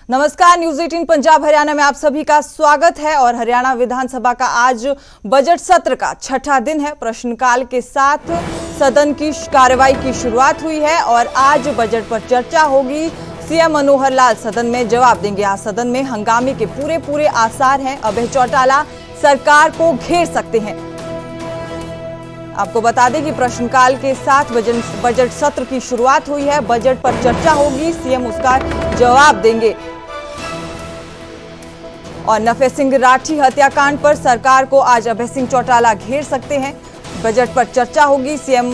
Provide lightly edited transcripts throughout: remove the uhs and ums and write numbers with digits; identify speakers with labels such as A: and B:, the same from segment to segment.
A: नमस्कार, न्यूज 18 पंजाब हरियाणा में आप सभी का स्वागत है। और हरियाणा विधानसभा का आज बजट सत्र का छठा दिन है। प्रश्नकाल के साथ सदन की कार्यवाही की शुरुआत हुई है और आज बजट पर चर्चा होगी। सीएम मनोहर लाल सदन में जवाब देंगे। आज सदन में हंगामे के पूरे आसार हैं। अभय चौटाला सरकार को घेर सकते हैं। आपको बता दें कि प्रश्नकाल के साथ बजट सत्र की शुरुआत हुई है। बजट पर चर्चा होगी, सीएम उसका जवाब देंगे। और नफे सिंह राठी हत्याकांड पर सरकार को आज अभय सिंह चौटाला घेर सकते हैं। बजट पर चर्चा होगी, सीएम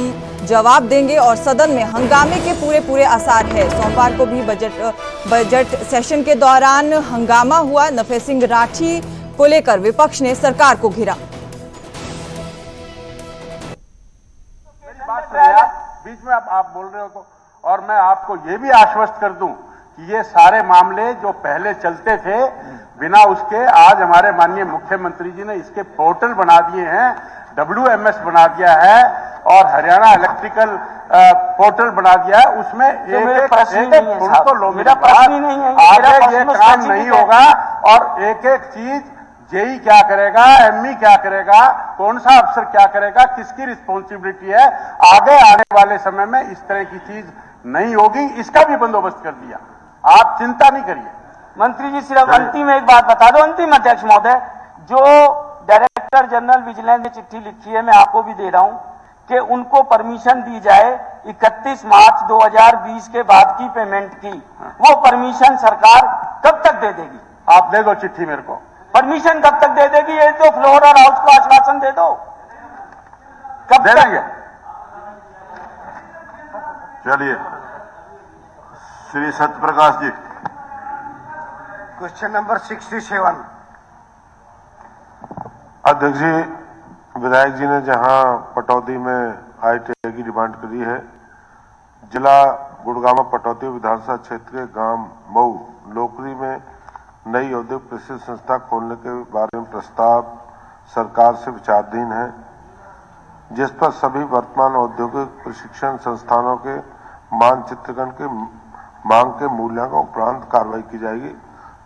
A: जवाब देंगे और सदन में हंगामे के पूरे आसार है। सोमवार को भी बजट सेशन के दौरान हंगामा हुआ। नफे सिंह राठी को लेकर विपक्ष ने सरकार को घेरा।
B: बीच में आप बोल रहे हो तो, और मैं आपको ये भी आश्वस्त कर दूं कि ये सारे मामले जो पहले चलते थे बिना उसके, आज हमारे माननीय मुख्यमंत्री जी ने इसके पोर्टल बना दिए हैं, WMS बना दिया है और हरियाणा इलेक्ट्रिकल पोर्टल बना दिया है। उसमें एक तो लो, मेरा प्रश्न नहीं है, आगे ये काम नहीं होगा। और एक चीज, जेई क्या करेगा, एमई क्या करेगा, कौन सा अफसर क्या करेगा, किसकी रिस्पॉन्सिबिलिटी है, आगे आने वाले समय में इस तरह की चीज नहीं होगी। इसका भी बंदोबस्त कर दिया, आप चिंता नहीं करिए।
C: मंत्री जी, सिर्फ अंतिम एक बात बता दो। अंतिम अध्यक्ष महोदय, जो डायरेक्टर जनरल विजिलेंस ने चिट्ठी लिखी है, मैं आपको भी दे रहा हूं कि उनको परमिशन दी जाए 31 मार्च 2020 के बाद की पेमेंट की। वो परमिशन सरकार कब तक दे देगी?
B: आप दे दो चिट्ठी मेरे को,
C: परमिशन कब तक दे देगी? ये तो फ्लोर और हाउस को आश्वासन दे दो, कब
B: दे
C: तक?
B: देंगे। चलिए, श्री सत्यप्रकाश जी।
D: Question number 67।
E: अध्यक्ष जी, विधायक जी ने जहां पटौदी में ITI की डिमांड करी है, जिला गुड़गांव पटौदी विधानसभा क्षेत्र के गांव मऊ लोकरी में नई औद्योगिक प्रशिक्षण संस्था खोलने के बारे में प्रस्ताव सरकार से विचाराधीन है, जिस पर सभी वर्तमान औद्योगिक प्रशिक्षण संस्थानों के मानचित्रण के मांग के मूल्यांकन उपरांत कार्रवाई की जाएगी।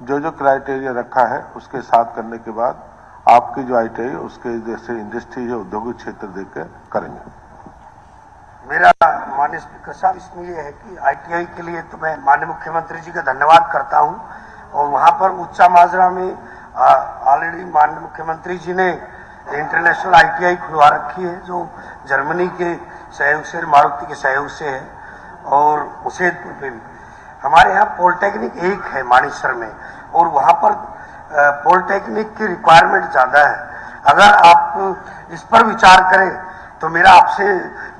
E: जो क्राइटेरिया रखा है उसके साथ करने के बाद आपकी जो ITI है उसके जैसे इंडस्ट्री है, औद्योगिक क्षेत्र देकर करेंगे।
D: मेरा माननीय स्पीकर साहब, इसमें यह है कि ITI के लिए तो मैं माननीय मुख्यमंत्री जी का धन्यवाद करता हूं। और वहां पर उच्चा माजरा में ऑलरेडी माननीय मुख्यमंत्री जी ने इंटरनेशनल ITI खुलवा रखी है, जो जर्मनी के सहयोग से, मारुति के सहयोग से है। और उसेदपुर पे भी हमारे यहाँ पॉलिटेक्निक एक है मानेसर में, और वहां पर पॉलिटेक्निक की रिक्वायरमेंट ज्यादा है। अगर आप इस पर विचार करें तो मेरा आपसे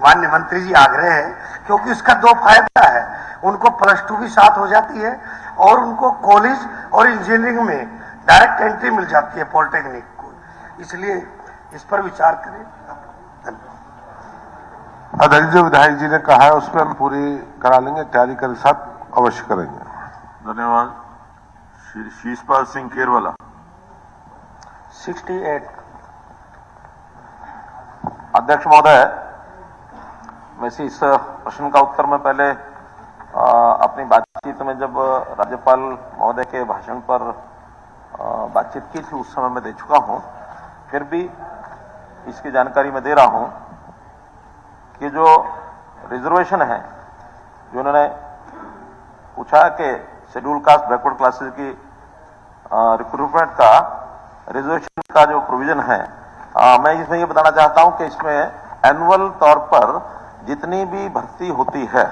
D: माननीय मंत्री जी आग्रह है, क्योंकि इसका दो फायदा है। उनको +2 भी साथ हो जाती है और उनको कॉलेज और इंजीनियरिंग में डायरेक्ट एंट्री मिल जाती है पॉलिटेक्निक को। इसलिए इस पर विचार करें।
E: अध्यक्ष जो विधायक जी ने कहा है उस पर हम पूरी करा लेंगे, तैयारी के साथ अवश्य करेंगे।
B: धन्यवाद। श्री शीशपाल सिंह केरवाला।
C: 68।
F: अध्यक्ष महोदय, वैसे इस प्रश्न का उत्तर मैं पहले अपनी बातचीत में जब राज्यपाल महोदय के भाषण पर बातचीत की थी उस समय मैं दे चुका हूं। फिर भी इसकी जानकारी मैं दे रहा हूं कि जो रिजर्वेशन है, जो उन्होंने पूछा कि शेड्यूल कास्ट बैकवर्ड क्लासेस की रिक्रूटमेंट का रिजर्वेशन का जो प्रोविजन है, मैं इसमें ये बताना चाहता हूं कि इसमें एनुअल तौर पर जितनी भी भर्ती होती है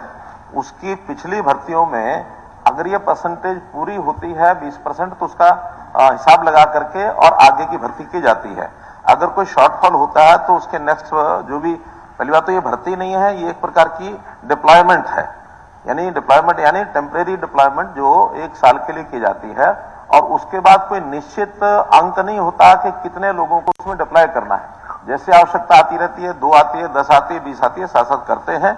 F: उसकी पिछली भर्तियों में अगर ये परसेंटेज पूरी होती है 20%, तो उसका हिसाब लगा करके और आगे की भर्ती की जाती है। अगर कोई शॉर्टफॉल होता है तो उसके नेक्स्ट जो भी, पहली बात तो ये भर्ती नहीं है, ये एक प्रकार की डिप्लॉयमेंट है, यानी डिप्लॉयमेंट यानी टेम्परेरी डिप्लॉयमेंट जो 1 साल के लिए की जाती है। और उसके बाद कोई निश्चित अंक नहीं होता कि कितने लोगों को उसमें डिप्लॉय करना है। जैसे आवश्यकता आती रहती है, 2 आती है, 10 आती है, 20 आती है, साथ करते हैं।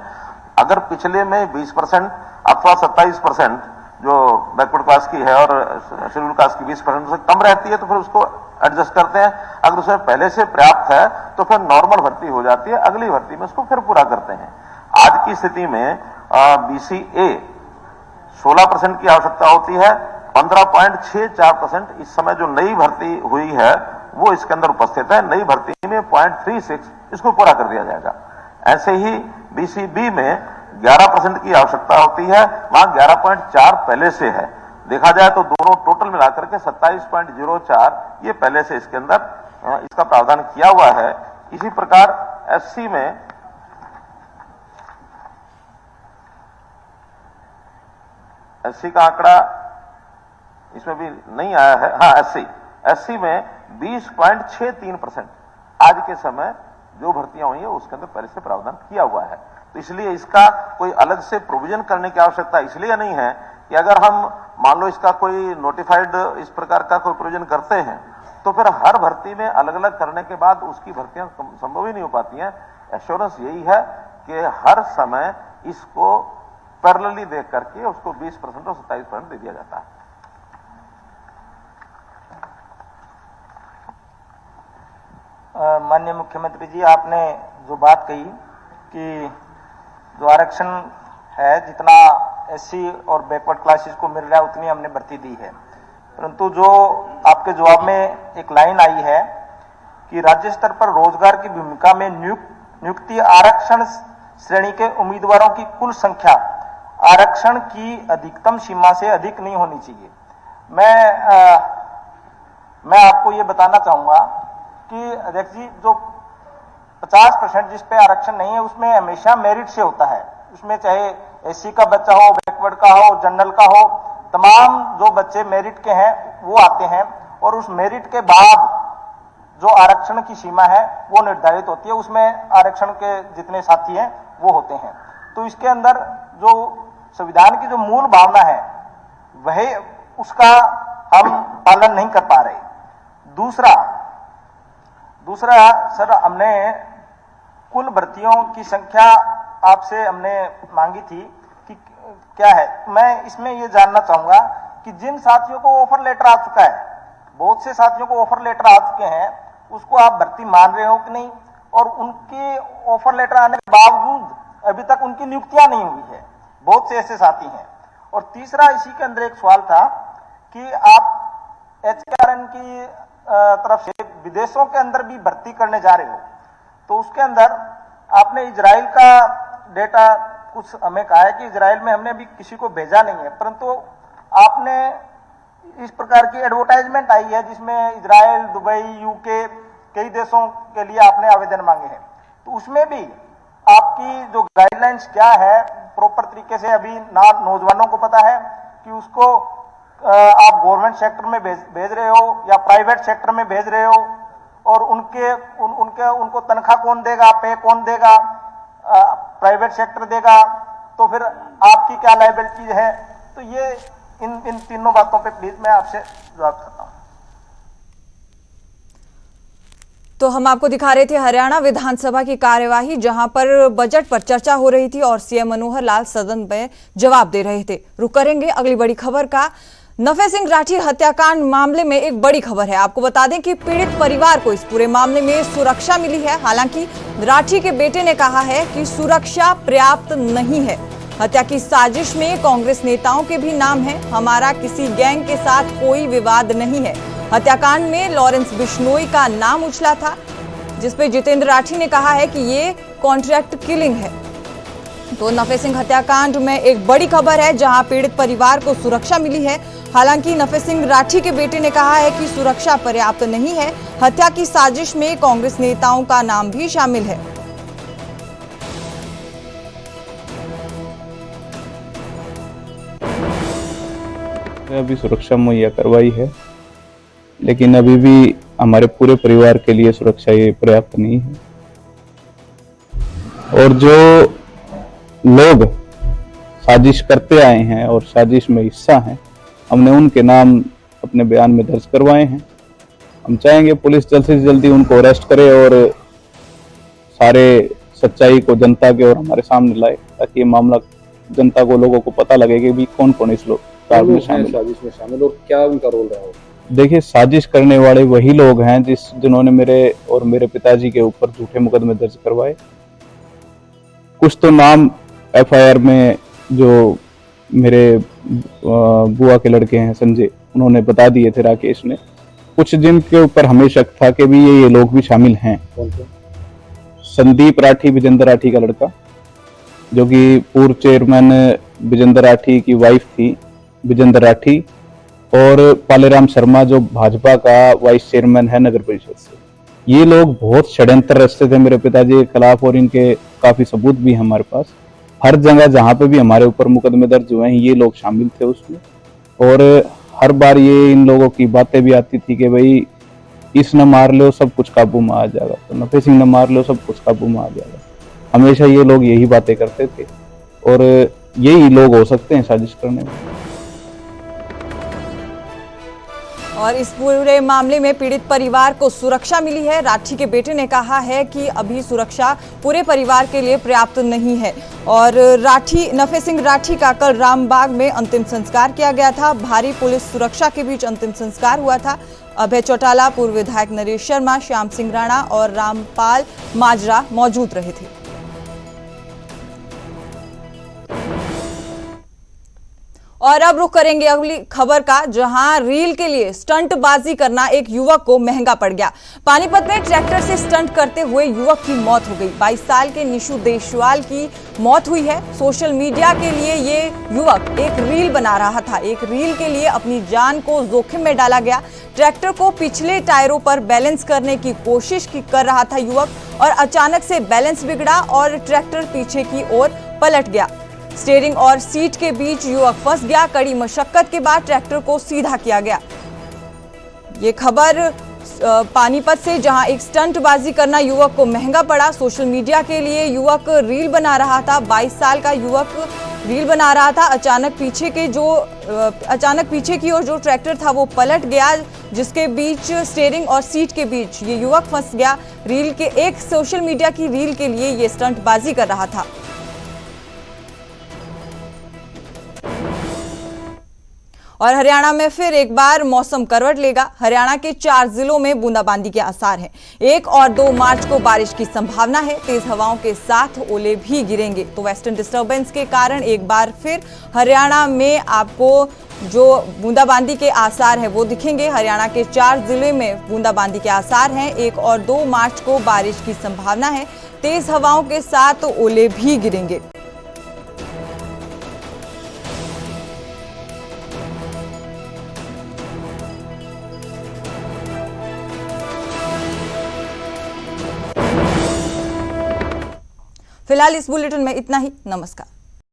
F: अगर पिछले में 20% अथवा 27% जो बैकवर्ड क्लास की है और शेड्यूल कास्ट की 20% से कम रहती है तो फिर उसको एडजस्ट करते हैं। अगर उसमें पहले से पर्याप्त है तो फिर नॉर्मल भर्ती हो जाती है, अगली भर्ती में उसको फिर पूरा करते हैं। आज की स्थिति में BCA 16% की आवश्यकता होती है, 15.64% इस समय जो नई भर्ती हुई है वो इसके अंदर उपस्थित है। नई भर्ती में 0.36 इसको पूरा कर दिया जाएगा। ऐसे ही बीसीबी में 11% की आवश्यकता होती है, वहां 11.4 पहले से है। देखा जाए तो दोनों टोटल मिलाकर के 27.04 ये पहले से इसके अंदर इसका प्रावधान किया हुआ है। इसी प्रकार एससी में एससी का आंकड़ा इसमें भी नहीं आया है। हाँ, एससी में 20.63% आज के समय जो भर्तियां हुई है उसके अंदर पहले से प्रावधान किया हुआ है। तो इसलिए इसका कोई अलग से प्रोविजन करने की आवश्यकता इसलिए नहीं है कि अगर हम मान लो इसका कोई नोटिफाइड इस प्रकार का कोई प्रोविजन करते हैं तो फिर हर भर्ती में अलग अलग करने के बाद उसकी भर्तियां संभव ही नहीं हो पाती हैं। एश्योरेंस यही है कि हर समय इसको पैरेलली देख करके उसको 20% और 27% दे दिया जाता है।
C: माननीय मुख्यमंत्री जी, आपने जो बात कही कि जो आरक्षण है जितना एससी और बैकवर्ड क्लासेस को मिल रहा है उतनी हमने भर्ती दी है, परंतु जो आपके जवाब में एक लाइन आई है कि राज्य स्तर पर रोजगार की भूमिका में नियुक्ति आरक्षण श्रेणी के उम्मीदवारों की कुल संख्या आरक्षण की अधिकतम सीमा से अधिक नहीं होनी चाहिए। मैं आपको ये बताना चाहूंगा कि अध्यक्ष जी, जो 50% जिस पे आरक्षण नहीं है उसमें हमेशा मेरिट से होता है। उसमें चाहे एससी का बच्चा हो, बैकवर्ड का हो, जनरल का हो, तमाम जो बच्चे मेरिट के हैं वो आते हैं और उस मेरिट के बाद जो आरक्षण की सीमा है वो निर्धारित होती है। उसमें आरक्षण के जितने साथी हैं वो होते हैं। तो इसके अंदर जो संविधान की जो मूल भावना है वही उसका हम पालन नहीं कर पा रहे। दूसरा सर, हमने कुल भर्तियों की संख्या आपसे हमने मांगी थी कि क्या है। मैं इसमें ये जानना चाहूंगा कि जिन साथियों को ऑफर लेटर आ चुका है, बहुत से साथियों को ऑफर लेटर आ चुके हैं, उसको आप भर्ती मान रहे हो कि नहीं, और उनके ऑफर लेटर आने के बावजूद अभी तक उनकी नियुक्तियां नहीं हुई है। बहुत से ऐसे साथी हैं। और तीसरा, इसी के अंदर एक सवाल था कि आप एचकेआरएन की तरफ से विदेशों के अंदर भी भर्ती करने जा रहे हो, तो उसके अंदर आपने इजराइल का डेटा कुछ हमें कहा है कि इजराइल में हमने अभी किसी को भेजा नहीं है, परंतु आपने इस प्रकार की एडवर्टाइजमेंट आई है जिसमें इजराइल, दुबई, यूके कई देशों के लिए आपने आवेदन मांगे हैं। तो उसमें भी आपकी जो गाइडलाइंस क्या है, प्रॉपर तरीके से अभी ना नौजवानों को पता है कि उसको आप गवर्नमेंट सेक्टर में भेज रहे हो या प्राइवेट सेक्टर में भेज रहे हो, और उनको तनख्वाह कौन देगा, पे कौन देगा, प्राइवेट सेक्टर देगा, तो फिर आपकी क्या लायबिलिटी है। तो ये इन तीनों बातों पे प्लीज मैं आपसे जवाब चाहता हूं।
A: तो हम आपको दिखा रहे थे हरियाणा विधानसभा की कार्यवाही, जहां पर बजट पर चर्चा हो रही थी और सीएम मनोहर लाल सदन में जवाब दे रहे थे। रुक करेंगे अगली बड़ी खबर का। नफे सिंह राठी हत्याकांड मामले में एक बड़ी खबर है। आपको बता दें कि पीड़ित परिवार को इस पूरे मामले में सुरक्षा मिली है। हालांकि राठी के बेटे ने कहा है कि सुरक्षा पर्याप्त नहीं है। हत्या की साजिश में कांग्रेस नेताओं के भी नाम है। हमारा किसी गैंग के साथ कोई विवाद नहीं है। हत्याकांड में लॉरेंस बिश्नोई का नाम उछला था, जिसपे जितेंद्र राठी ने कहा है कि ये कॉन्ट्रैक्ट किलिंग है। तो नफे सिंह हत्याकांड में एक बड़ी खबर है, जहां पीड़ित परिवार को सुरक्षा मिली है। हालांकि नफे सिंह राठी के बेटे ने कहा है कि सुरक्षा पर्याप्त नहीं है। हत्या की साजिश में कांग्रेस नेताओं का नाम भी शामिल है।
G: अभी सुरक्षा मुहैया करवाई है, लेकिन अभी भी हमारे पूरे परिवार के लिए सुरक्षा ये पर्याप्त नहीं है। और जो लोग साजिश करते आए हैं और साजिश में हिस्सा हैं, हमने उनके नाम अपने बयान में दर्ज करवाए हैं। हम चाहेंगे पुलिस जल्द से जल्दी उनको अरेस्ट करे और सारे सच्चाई को जनता के और हमारे सामने लाए, ताकि ये मामला जनता को, लोगों को पता लगे कि भी कौन कौन इस साजिश में शामिल और क्या उनका रोल रहा हो। देखिए, साजिश करने वाले वही लोग हैं जिन्होंने मेरे और मेरे पिताजी के ऊपर झूठे मुकदमे दर्ज करवाए। कुछ तो नाम एफआईआर में जो मेरे बुआ के लड़के हैं संजय, उन्होंने बता दिए थे राकेश ने। कुछ दिन के ऊपर हमें शक था कि भी ये लोग भी शामिल हैं। संदीप राठी, विजेंद्र राठी का लड़का, जो कि पूर्व चेयरमैन विजेंद्र राठी की वाइफ थी विजेंद्र राठी, और पालेराम शर्मा जो भाजपा का वाइस चेयरमैन है नगर परिषद से। ये लोग बहुत षड्यंत्र रचते थे मेरे पिताजी के खिलाफ, और इनके काफी सबूत भी हैं हमारे पास। हर जगह जहां पे भी हमारे ऊपर मुकदमे दर्ज हुए हैं ये लोग शामिल थे उसमें। और हर बार ये इन लोगों की बातें भी आती थी कि भाई इस न मार लो सब कुछ काबू में आ जाएगा, तो नफे सिंह न मार लो सब कुछ काबू में आ जाएगा। हमेशा ये लोग यही बातें करते थे, और यही लोग हो सकते हैं साजिश करने में।
A: और इस पूरे मामले में पीड़ित परिवार को सुरक्षा मिली है। राठी के बेटे ने कहा है कि अभी सुरक्षा पूरे परिवार के लिए पर्याप्त नहीं है। और नफे सिंह राठी का कल रामबाग में अंतिम संस्कार किया गया था। भारी पुलिस सुरक्षा के बीच अंतिम संस्कार हुआ था। अभय चौटाला, पूर्व विधायक नरेश शर्मा, श्याम सिंह राणा और रामपाल माजरा मौजूद रहे थे। और अब रुख करेंगे अगली खबर का, जहां रील के लिए स्टंटबाजी करना एक युवक को महंगा पड़ गया। पानीपत में ट्रैक्टर से स्टंट करते हुए युवक की मौत हो गई। 22 साल के निशु देशवाल की मौत हुई है। सोशल मीडिया के लिए ये युवक एक रील बना रहा था। एक रील के लिए अपनी जान को जोखिम में डाला गया। ट्रैक्टर को पिछले टायरों पर बैलेंस करने की कोशिश कर रहा था युवक, और अचानक से बैलेंस बिगड़ा और ट्रैक्टर पीछे की ओर पलट गया। स्टीयरिंग और सीट के बीच युवक फंस गया। कड़ी मशक्कत के बाद ट्रैक्टर को सीधा किया गया। ये खबर पानीपत से, जहां एक स्टंटबाजी करना युवक को महंगा पड़ा। सोशल मीडिया के लिए युवक रील बना रहा था। 22 साल का युवक रील बना रहा था। अचानक पीछे की ओर जो ट्रैक्टर था वो पलट गया, जिसके बीच स्टीयरिंग और सीट के बीच ये युवक फंस गया। एक सोशल मीडिया की रील के लिए ये स्टंटबाजी कर रहा था। और हरियाणा में फिर एक बार मौसम करवट लेगा। हरियाणा के 4 जिलों में बूंदाबांदी के आसार हैं। 1 और 2 मार्च को बारिश की संभावना है। तेज हवाओं के साथ ओले भी गिरेंगे। तो वेस्टर्न डिस्टर्बेंस के कारण एक बार फिर हरियाणा में आपको जो बूंदाबांदी के आसार है वो दिखेंगे। हरियाणा के 4 जिले में बूंदाबांदी के आसार हैं। 1 और 2 मार्च को बारिश की संभावना है। तेज हवाओं के साथ ओले भी गिरेंगे। फिलहाल इस बुलेटिन में इतना ही। नमस्कार।